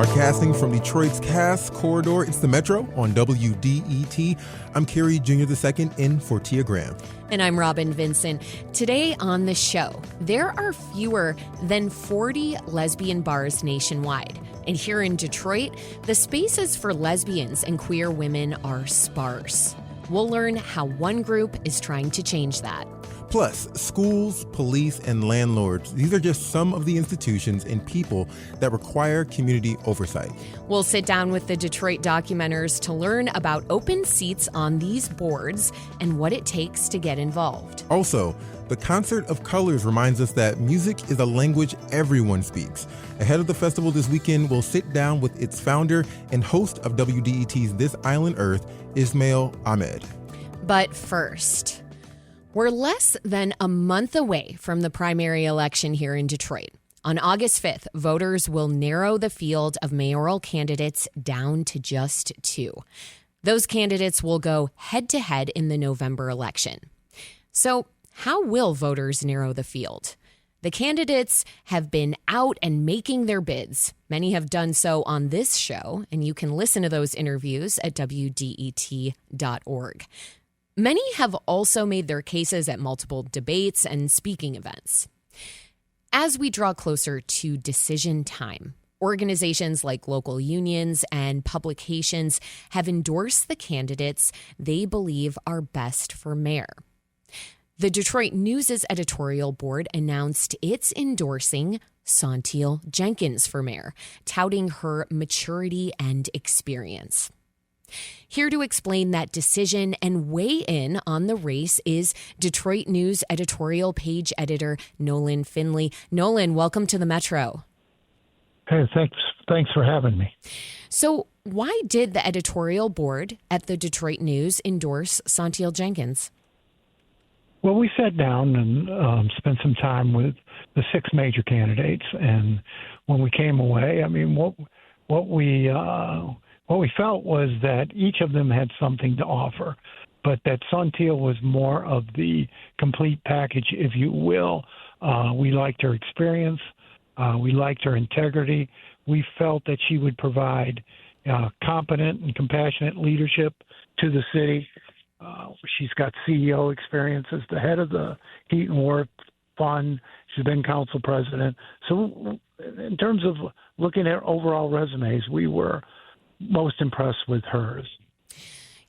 Broadcasting from Detroit's Cass Corridor, it's the Metro on WDET. I'm Kerry Jr. II in for Tia Graham. And I'm Robin Vincent. Today on the show, there are fewer than 40 lesbian bars nationwide. And here in Detroit, the spaces for lesbians and queer women are sparse. We'll learn how one group is trying to change that. Plus, schools, police, and landlords, these are just some of the institutions and people that require community oversight. We'll sit down with the Detroit documenters to learn about open seats on these boards and what it takes to get involved. Also, the Concert of Colors reminds us that music is a language everyone speaks. Ahead of the festival this weekend, we'll sit down with its founder and host of WDET's This Island Earth, Ismail Ahmed. But first, we're less than a month away from the primary election here in Detroit. On August 5th, voters will narrow the field of mayoral candidates down to just two. Those candidates will go head-to-head in the November election. So, how will voters narrow the field? The candidates have been out and making their bids. Many have done so on this show, and you can listen to those interviews at WDET.org. Many have also made their cases at multiple debates and speaking events. As we draw closer to decision time, organizations like local unions and publications have endorsed the candidates they believe are best for mayor. The Detroit News' editorial board announced it's endorsing Saunteel Jenkins for mayor, touting her maturity and experience. Here to explain that decision and weigh in on the race is Detroit News editorial page editor Nolan Finley. Nolan, welcome to the Metro. Hey, thanks for having me. So why did the editorial board at the Detroit News endorse Saunteel Jenkins? Well, we sat down and spent some time with the six major candidates, and when we came away, I mean, what we felt was that each of them had something to offer, but that Saunteel was more of the complete package, if you will. We liked her experience. We liked her integrity. We felt that she would provide competent and compassionate leadership to the city. She's got CEO experience as the head of the Heat and Work Fund. She's been council president. So in terms of looking at overall resumes, we were most impressed with hers.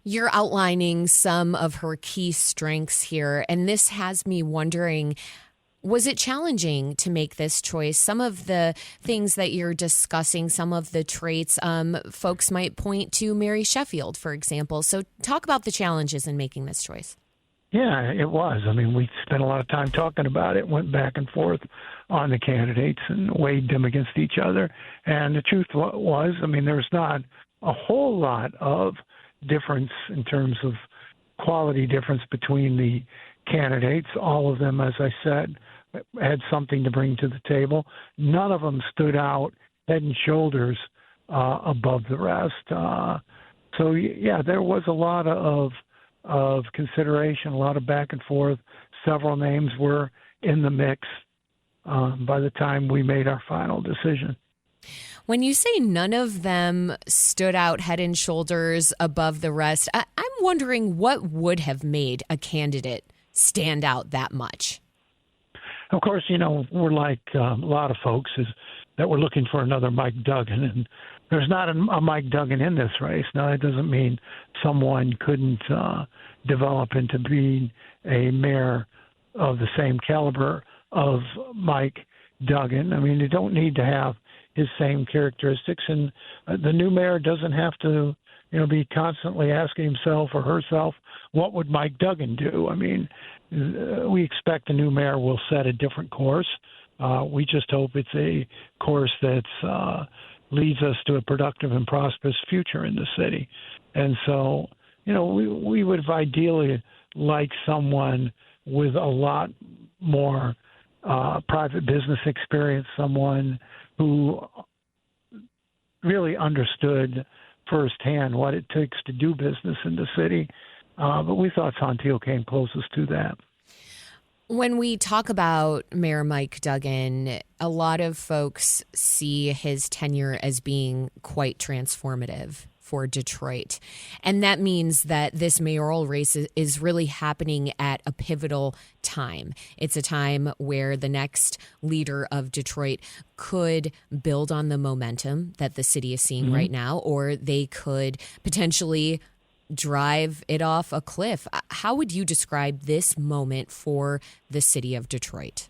You're outlining some of her key strengths here, and this has me wondering, was it challenging to make this choice? Some of the things that you're discussing, some of the traits, folks might point to Mary Sheffield, for example. So talk about the challenges in making this choice. Yeah, it was. I mean, we spent a lot of time talking about it, went back and forth on the candidates and weighed them against each other. And the truth was, I mean, there's not a whole lot of difference in terms of quality difference between the candidates. All of them, as I said, had something to bring to the table. None of them stood out head and shoulders above the rest. So, yeah, there was a lot of consideration, a lot of back and forth. Several names were in the mix by the time we made our final decision. When you say none of them stood out head and shoulders above the rest, I'm wondering what would have made a candidate stand out that much? Of course, you know, we're like a lot of folks that we're looking for another Mike Duggan, and there's not a Mike Duggan in this race. Now, that doesn't mean someone couldn't develop into being a mayor of the same caliber of Mike Duggan. I mean, you don't need to have his same characteristics, and the new mayor doesn't have to, you know, be constantly asking himself or herself, what would Mike Duggan do? I mean, we expect the new mayor will set a different course. We just hope it's a course that leads us to a productive and prosperous future in the city. And so, you know, we would have ideally liked someone with a lot more private business experience, someone who really understood firsthand what it takes to do business in the city. But we thought Saunteel came closest to that. When we talk about Mayor Mike Duggan, a lot of folks see his tenure as being quite transformative for Detroit. And that means that this mayoral race is really happening at a pivotal time. It's a time where the next leader of Detroit could build on the momentum that the city is seeing right now, or they could potentially drive it off a cliff. How would you describe this moment for the city of Detroit?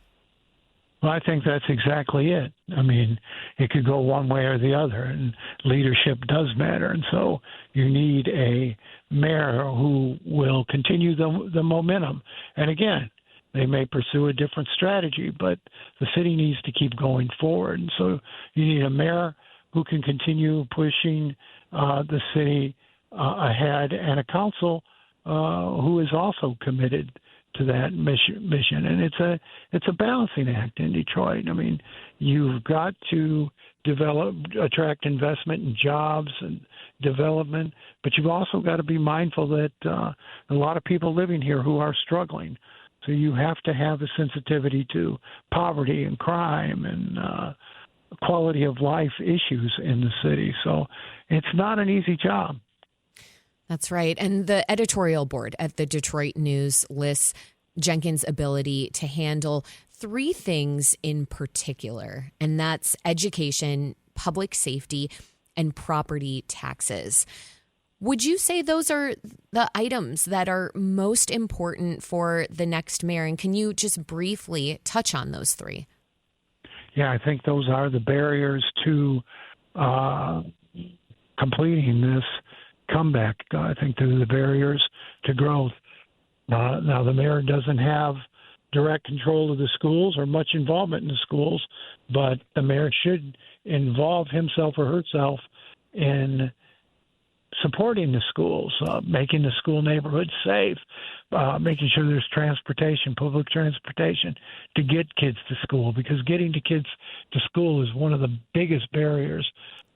Well, I think that's exactly it. I mean, it could go one way or the other, and leadership does matter. And so you need a mayor who will continue the momentum. And again, they may pursue a different strategy, but the city needs to keep going forward. And so you need a mayor who can continue pushing the city ahead, and a council who is also committed to that mission. And it's a balancing act in Detroit. I mean, you've got to attract investment and jobs and development, but you've also got to be mindful that a lot of people living here who are struggling. So you have to have a sensitivity to poverty and crime and quality of life issues in the city. So it's not an easy job. That's right. And the editorial board at the Detroit News lists Jenkins' ability to handle three things in particular, and that's education, public safety, and property taxes. Would you say those are the items that are most important for the next mayor? And can you just briefly touch on those three? Yeah, I think those are the barriers to completing this comeback. I think they're the barriers to growth. Now, the mayor doesn't have direct control of the schools or much involvement in the schools, but the mayor should involve himself or herself in supporting the schools, making the school neighborhood safe, making sure there's transportation, public transportation to get kids to school, because getting the kids to school is one of the biggest barriers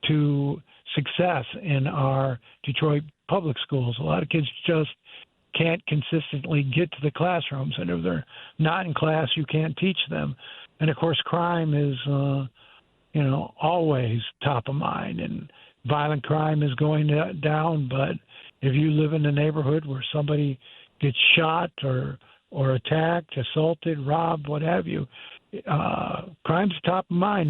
to success in our Detroit public schools. A lot of kids just can't consistently get to the classrooms, and if they're not in class, you can't teach them. And of course, crime is, always top of mind, and violent crime is going down. But if you live in a neighborhood where somebody gets shot or attacked, assaulted, robbed, what have you, crime's top of mind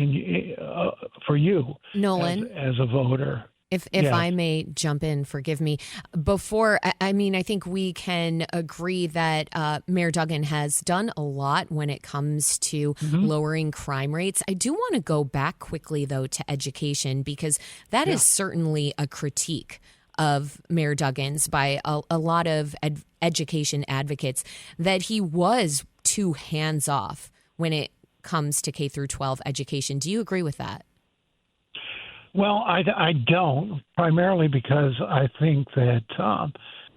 for you, Nolan, as a voter. If yes. I may jump in, forgive me. I think we can agree that Mayor Duggan has done a lot when it comes to lowering crime rates. I do want to go back quickly, though, to education, because that is certainly a critique of Mayor Duggan's by a lot of education advocates, that he was too hands-off when it comes to K through 12 education. Do you agree with that? Well, I don't, primarily because I think that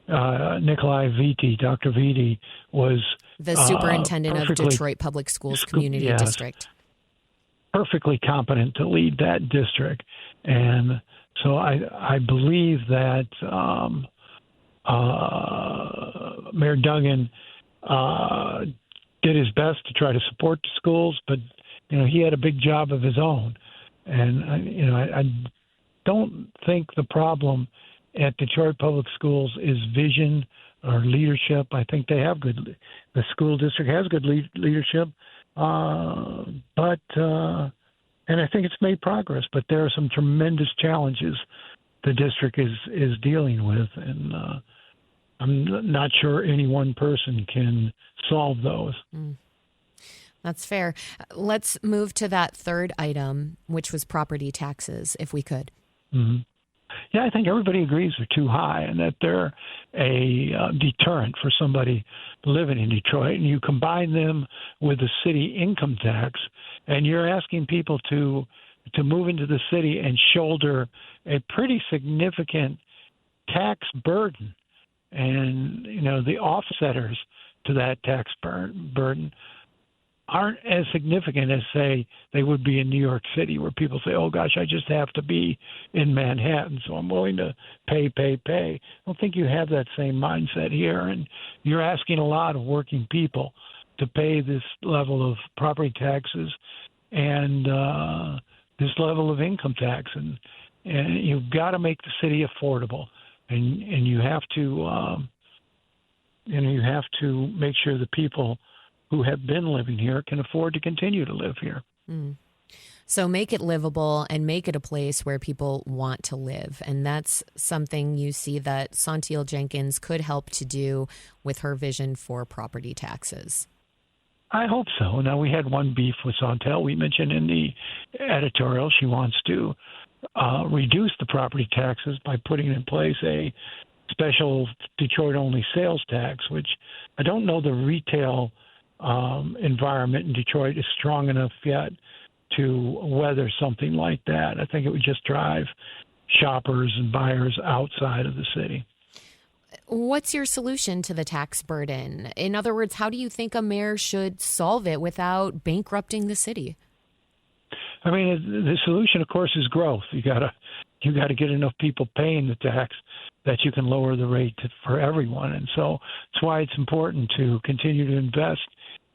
Nikolai Vitti, Dr. Vitti, was the superintendent of Detroit Public Schools Community District. Perfectly competent to lead that district. And so I believe that Mayor Duggan did his best to try to support the schools, but he had a big job of his own. And I don't think the problem at Detroit Public Schools is vision or leadership. I think they have the school district has good leadership, and I think it's made progress. But there are some tremendous challenges the district is dealing with, and I'm not sure any one person can solve those. That's fair. Let's move to that third item, which was property taxes, if we could. Mm-hmm. Yeah, I think everybody agrees they're too high and that they're a deterrent for somebody living in Detroit. And you combine them with the city income tax, and you're asking people to move into the city and shoulder a pretty significant tax burden. And, the offsetters to that tax burden aren't as significant as, say, they would be in New York City, where people say, oh, gosh, I just have to be in Manhattan, so I'm willing to pay. I don't think you have that same mindset here, and you're asking a lot of working people to pay this level of property taxes and this level of income tax, and you've got to make the city affordable, and you have to you have to make sure the people who have been living here can afford to continue to live here. Mm. So make it livable and make it a place where people want to live. And that's something you see that Saunteel Jenkins could help to do with her vision for property taxes. I hope so. Now, we had one beef with Saunteel. We mentioned in the editorial she wants to reduce the property taxes by putting in place a special Detroit-only sales tax, which I don't know the retail environment in Detroit is strong enough yet to weather something like that. I think it would just drive shoppers and buyers outside of the city. What's your solution to the tax burden? In other words, how do you think a mayor should solve it without bankrupting the city? I mean, the solution, of course, is growth. You got to get enough people paying the tax that you can lower the rate for everyone. And so that's why it's important to continue to invest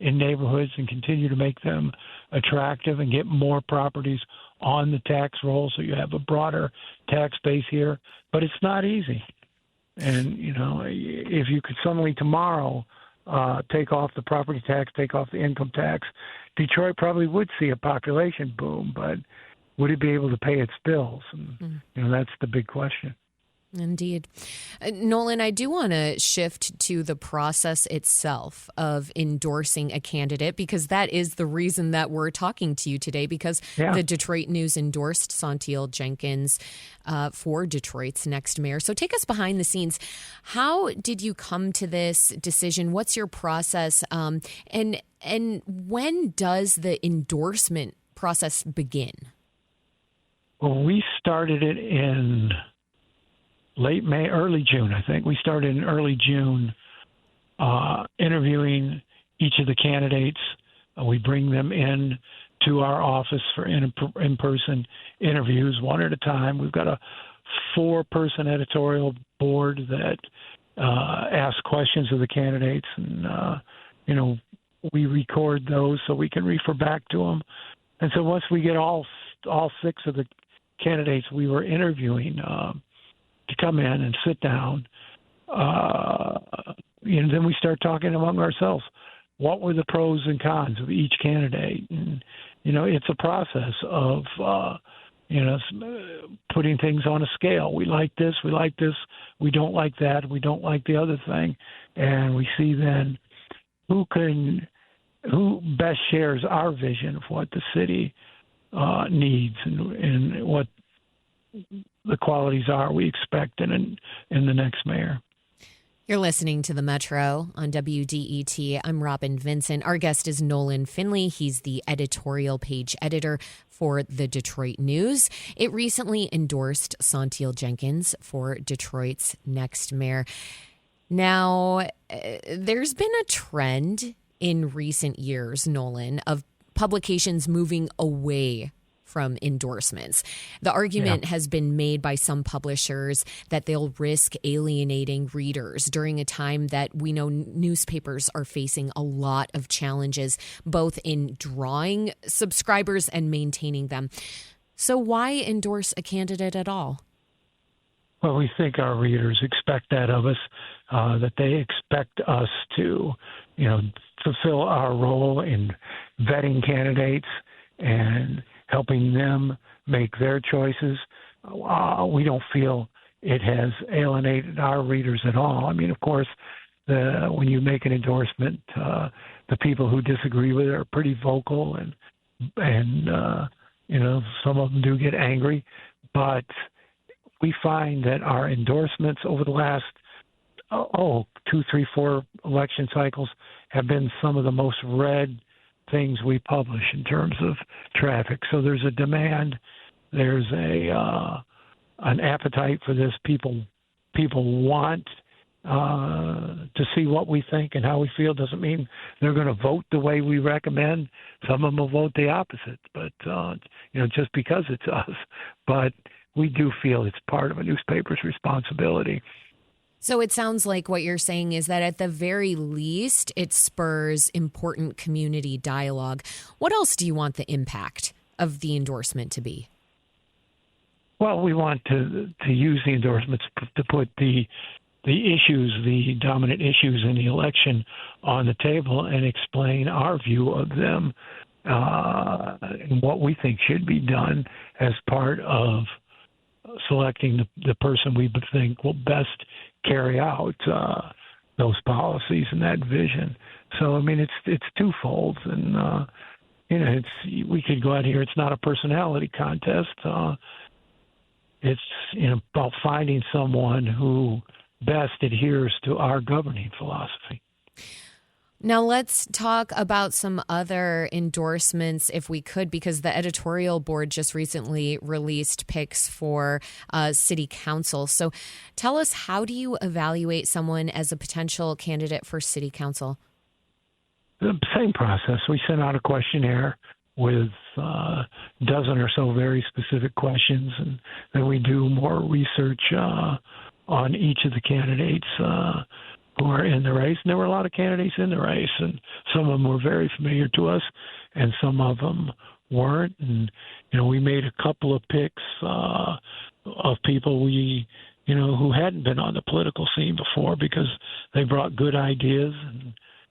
in neighborhoods and continue to make them attractive and get more properties on the tax roll so you have a broader tax base here. But it's not easy. And, if you could suddenly tomorrow take off the property tax, take off the income tax, Detroit probably would see a population boom, but would it be able to pay its bills? And, that's the big question. Indeed. Nolan, I do want to shift to the process itself of endorsing a candidate, because that is the reason that we're talking to you today, because the Detroit News endorsed Saunteel Jenkins for Detroit's next mayor. So take us behind the scenes. How did you come to this decision? What's your process? And when does the endorsement process begin? Well, we started it in late May, early June, I think. We started in early June interviewing each of the candidates. We bring them in to our office for in-person interviews, one at a time. We've got a 4-person editorial board that asks questions of the candidates, and, we record those so we can refer back to them. And so once we get all 6 of the candidates we were interviewing to come in and sit down, then we start talking among ourselves. What were the pros and cons of each candidate? And, it's a process of, putting things on a scale. We like this, we don't like that, we don't like the other thing. And we see then who best shares our vision of what the city needs and what the qualities are we expect in the next mayor. You're listening to The Metro on WDET. I'm Robin Vincent. Our guest is Nolan Finley. He's the editorial page editor for the Detroit News. It recently endorsed Saunteel Jenkins for Detroit's next mayor. Now, there's been a trend in recent years, Nolan, of publications moving away from endorsements. The argument has been made by some publishers that they'll risk alienating readers during a time that we know newspapers are facing a lot of challenges, both in drawing subscribers and maintaining them. So why endorse a candidate at all? Well, we think our readers expect that of us, that they expect us to, fulfill our role in vetting candidates and helping them make their choices. We don't feel it has alienated our readers at all. I mean, of course, when you make an endorsement, the people who disagree with it are pretty vocal, and some of them do get angry. But we find that our endorsements over the last 2, 3, 4 election cycles have been some of the most read things we publish in terms of traffic. So there's a demand, there's an appetite for this. People want to see what we think and how we feel. Doesn't mean they're going to vote the way we recommend. Some of them will vote the opposite, but just because it's us. But we do feel it's part of a newspaper's responsibility So it sounds like what you're saying is that at the very least, it spurs important community dialogue. What else do you want the impact of the endorsement to be? Well, we want to use the endorsements to put the issues, the dominant issues in the election on the table and explain our view of them and what we think should be done as part of selecting the person we think will best carry out those policies and that vision. So, I mean, it's twofold, and we could go out here. It's not a personality contest. It's about finding someone who best adheres to our governing philosophy. Now let's talk about some other endorsements if we could, because the editorial board just recently released picks for city council. So tell us, how do you evaluate someone as a potential candidate for city council? The same process. We send out a questionnaire with a dozen or so very specific questions, and then we do more research on each of the candidates who are in the race. And there were a lot of candidates in the race, and some of them were very familiar to us, and some of them weren't. And, we made a couple of picks of people who hadn't been on the political scene before, because they brought good ideas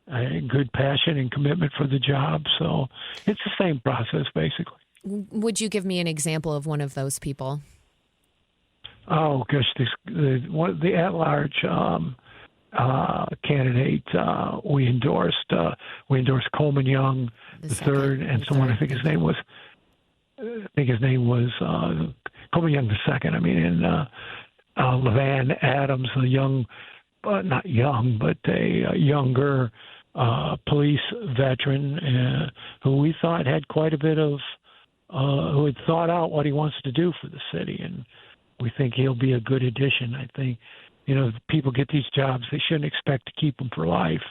and good passion and commitment for the job. So it's the same process, basically. Would you give me an example of one of those people? Oh, gosh, the at-large candidate we endorsed. We endorsed Coleman Young the third, and someone I think his name was Coleman Young the second. I mean, and Levan Adams, a young, not young, but a younger police veteran who we thought had quite a bit of who had thought out what he wants to do for the city, and we think he'll be a good addition. I think, if people get these jobs, they shouldn't expect to keep them for life.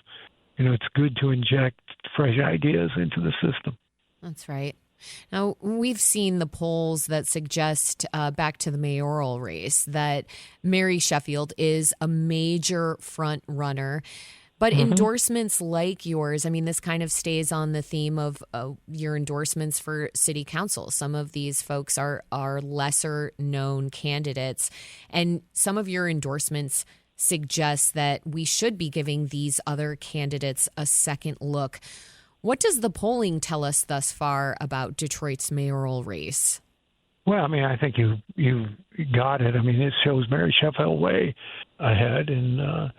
It's good to inject fresh ideas into the system. That's right. Now, we've seen the polls that suggest, back to the mayoral race, that Mary Sheffield is a major front runner. But endorsements like yours, I mean, this kind of stays on the theme of your endorsements for city council. Some of these folks are lesser known candidates, and some of your endorsements suggest that we should be giving these other candidates a second look. What does the polling tell us thus far about Detroit's mayoral race? Well, I mean, I think you got it. I mean, it shows Mary Sheffield way ahead, and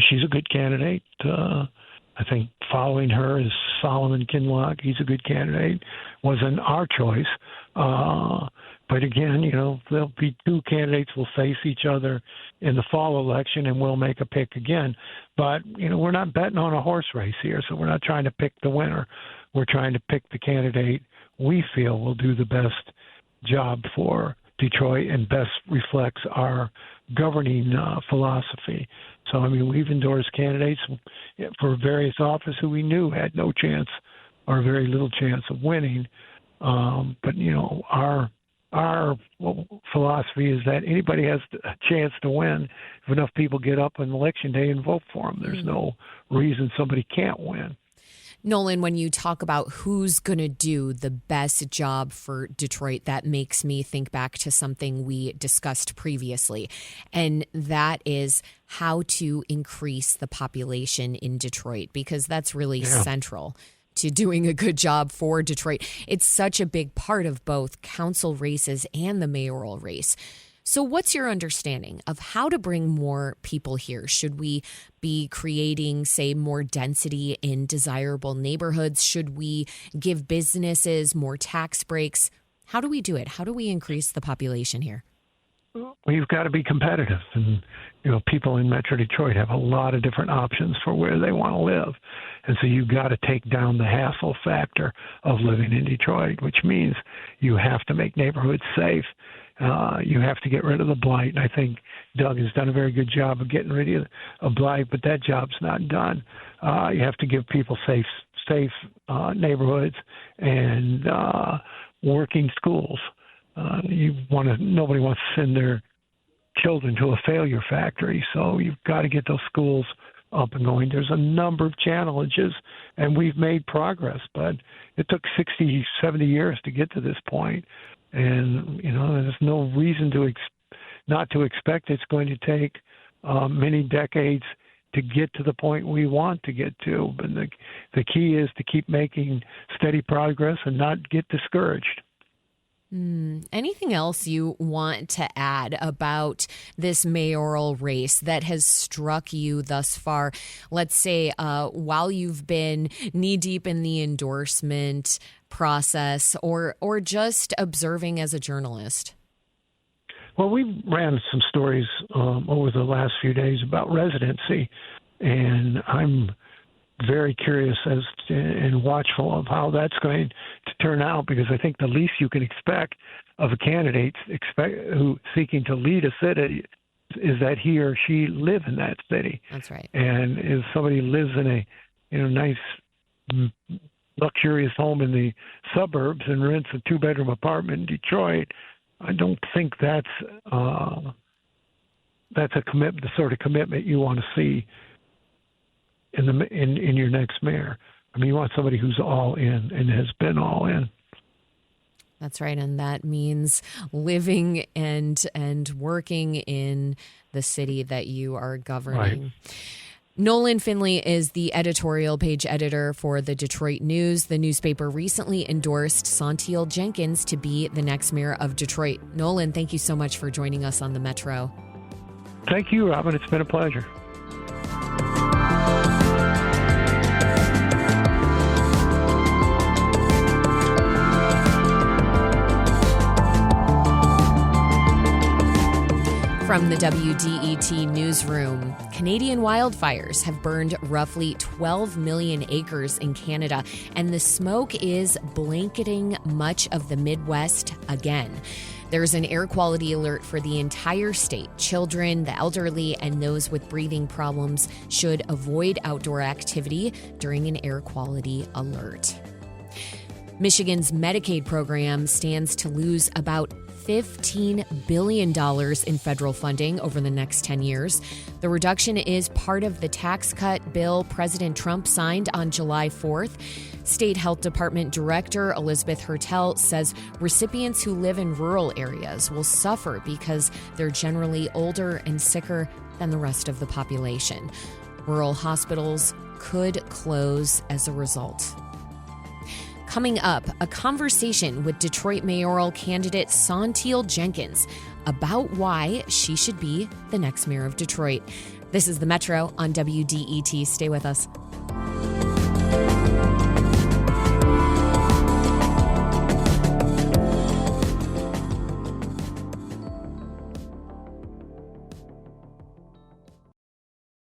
she's a good candidate. I think following her is Solomon Kinlock. He's a good candidate. Wasn't our choice, but again, there'll be two candidates will face each other in the fall election, and we'll make a pick again. But we're not betting on a horse race here, so we're not trying to pick the winner. We're trying to pick the candidate we feel will do the best job for Detroit and best reflects our governing philosophy. So, I mean, we've endorsed candidates for various offices who we knew had no chance or very little chance of winning. But, our philosophy is that anybody has a chance to win if enough people get up on election day and vote for them. There's no reason somebody can't win. Nolan, when you talk about who's going to do the best job for Detroit, that makes me think back to something we discussed previously, and that is how to increase the population in Detroit, because that's really central to doing a good job for Detroit. It's such a big part of both council races and the mayoral race. So what's your understanding of how to bring more people here? Should we be creating, say, more density in desirable neighborhoods? Should we give businesses more tax breaks? How do we do it? How do we increase the population here? Well, you've got to be competitive. And, people in Metro Detroit have a lot of different options for where they want to live. And so you've got to take down the hassle factor of living in Detroit, which means you have to make neighborhoods safe. You have to get rid of the blight. And I think Doug has done a very good job of getting rid of blight, but that job's not done. You have to give people safe neighborhoods and working schools. Nobody wants to send their children to a failure factory. So you've got to get those schools up and going. There's a number of challenges, and we've made progress, but it took 60, 70 years to get to this point. And, there's no reason not to expect it's going to take many decades to get to the point we want to get to. But the key is to keep making steady progress and not get discouraged. Anything else you want to add about this mayoral race that has struck you thus far? Let's say while you've been knee deep in the endorsement process or just observing as a journalist. Well, we ran some stories over the last few days about residency, and I'm very curious and watchful of how that's going to turn out, because I think the least you can expect of a candidate who seeking to lead a city is that he or she live in that city. That's right. And if somebody lives in a nice luxurious home in the suburbs and rents a 2-bedroom apartment in Detroit, I don't think that's a commitment, the sort of commitment you want to see in your next mayor. I mean, you want somebody who's all in and has been all in. That's right, and that means living and working in the city that you are governing. Right. Nolan Finley is the editorial page editor for the Detroit News. The newspaper recently endorsed Saunteel Jenkins to be the next mayor of Detroit. Nolan, thank you so much for joining us on the Metro. Thank you, Robin. It's been a pleasure. From the WDET newsroom, Canadian wildfires have burned roughly 12 million acres in Canada, and the smoke is blanketing much of the Midwest again. There's an air quality alert for the entire state. Children, the elderly, and those with breathing problems should avoid outdoor activity during an air quality alert. Michigan's Medicaid program stands to lose about $15 billion in federal funding over the next 10 years. The reduction is part of the tax cut bill President Trump signed on July 4th. State Health Department Director Elizabeth Hertel says recipients who live in rural areas will suffer because they're generally older and sicker than the rest of the population. Rural hospitals could close as a result. Coming up, a conversation with Detroit mayoral candidate Saunteel Jenkins about why she should be the next mayor of Detroit. This is the Metro on WDET. Stay with us.